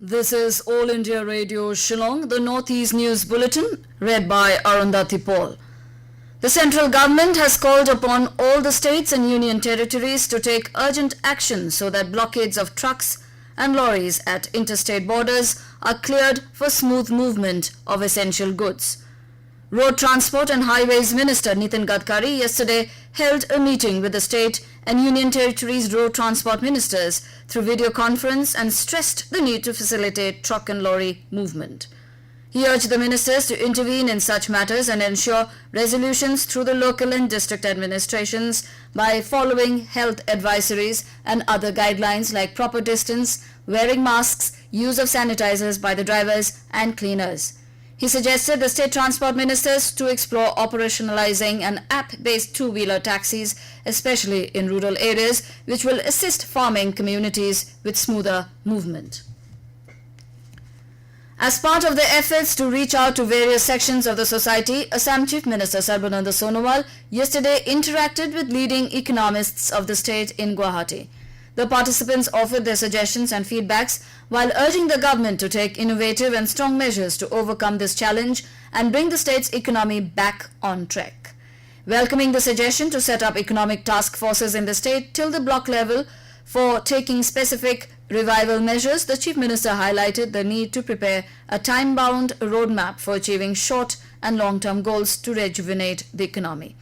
This is All India Radio Shillong, the Northeast News Bulletin, read by Arundhati Paul. The central government has called upon all the states and union territories to take urgent action so that blockades of trucks and lorries at interstate borders are cleared for smooth movement of essential goods. Road Transport and Highways Minister Nitin Gadkari yesterday held a meeting with the state and union territories' road transport ministers through video conference and stressed the need to facilitate truck and lorry movement. He urged the ministers to intervene in such matters and ensure resolutions through the local and district administrations by following health advisories and other guidelines like proper distance, wearing masks, use of sanitizers by the drivers and cleaners. He suggested the state transport ministers to explore operationalizing an app-based two-wheeler taxis, especially in rural areas, which will assist farming communities with smoother movement. As part of the efforts to reach out to various sections of the society, Assam Chief Minister Sarbananda Sonowal yesterday interacted with leading economists of the state in Guwahati. The participants offered their suggestions and feedbacks while urging the government to take innovative and strong measures to overcome this challenge and bring the state's economy back on track. Welcoming the suggestion to set up economic task forces in the state till the block level for taking specific revival measures, the Chief Minister highlighted the need to prepare a time-bound roadmap for achieving short and long-term goals to rejuvenate the economy.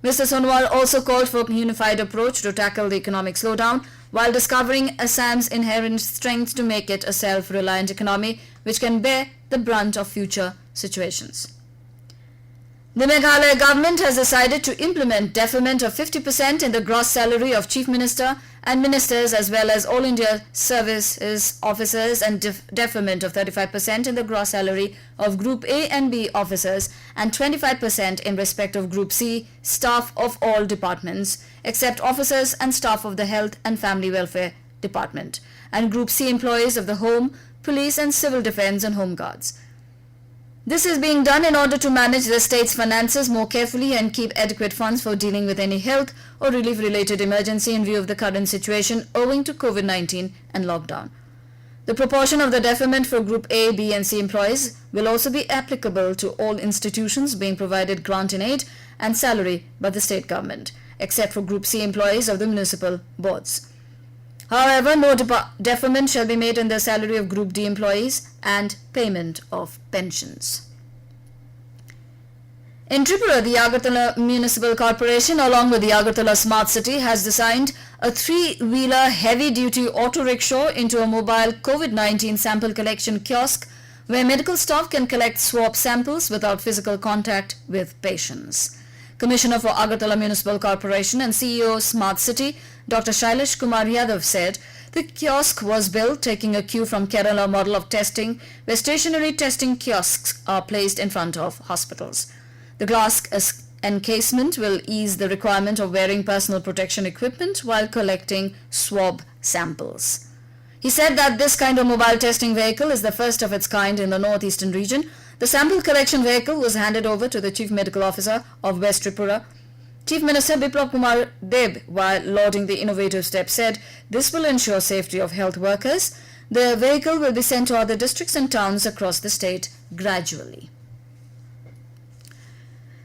Mr. Sonowal also called for a unified approach to tackle the economic slowdown while discovering Assam's inherent strengths to make it a self-reliant economy which can bear the brunt of future situations. The Meghalaya government has decided to implement deferment of 50% in the gross salary of Chief Minister and ministers as well as all India services officers and deferment of 35% in the gross salary of Group A and B officers and 25% in respect of Group C staff of all departments except officers and staff of the Health and Family Welfare Department and Group C employees of the Home, Police and Civil Defence and Home Guards. This is being done in order to manage the state's finances more carefully and keep adequate funds for dealing with any health or relief-related emergency in view of the current situation owing to COVID-19 and lockdown. The proportion of the deferment for Group A, B and C employees will also be applicable to all institutions being provided grant in aid and salary by the state government, except for Group C employees of the municipal boards. However, no deferment shall be made in the salary of Group D employees and payment of pensions. In Tripura, the Agartala Municipal Corporation along with the Agartala Smart City has designed a three-wheeler heavy-duty auto rickshaw into a mobile COVID-19 sample collection kiosk where medical staff can collect swab samples without physical contact with patients. Commissioner for Agartala Municipal Corporation and CEO Smart City, Dr. Shailesh Kumar Yadav said the kiosk was built taking a cue from Kerala model of testing where stationary testing kiosks are placed in front of hospitals. The glass encasement will ease the requirement of wearing personal protection equipment while collecting swab samples. He said that this kind of mobile testing vehicle is the first of its kind in the northeastern region. The sample collection vehicle was handed over to the Chief Medical Officer of West Tripura. Chief Minister Biplab Kumar Deb, while lauding the innovative step, said this will ensure safety of health workers. The vehicle will be sent to other districts and towns across the state gradually.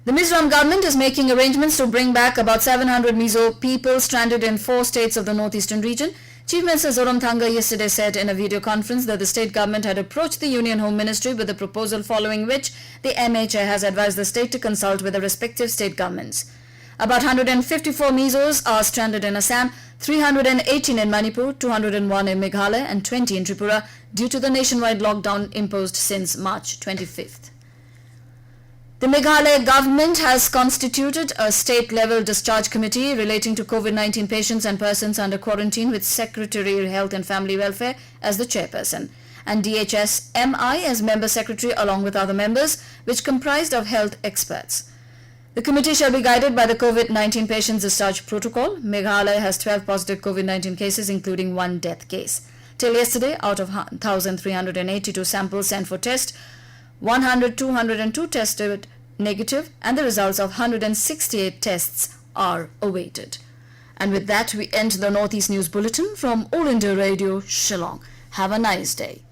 The Mizoram government is making arrangements to bring back about 700 Mizo people stranded in 4 states of the northeastern region. Chief Minister Zoramthanga yesterday said in a video conference that the state government had approached the Union Home Ministry with a proposal following which the MHA has advised the state to consult with the respective state governments. About 154 Mizos are stranded in Assam, 318 in Manipur, 201 in Meghalaya and 20 in Tripura due to the nationwide lockdown imposed since March 25th. The Meghalaya government has constituted a state-level discharge committee relating to COVID-19 patients and persons under quarantine with Secretary Health and Family Welfare as the chairperson and DHS MI as member secretary along with other members which comprised of health experts. The committee shall be guided by the COVID-19 patients discharge protocol. Meghalaya has 12 positive COVID-19 cases including 1 death case. Till yesterday, out of 1,382 samples sent for test, 202 tested negative and the results of 168 tests are awaited. And with that, we end the Northeast News Bulletin from All India Radio, Shillong. Have a nice day.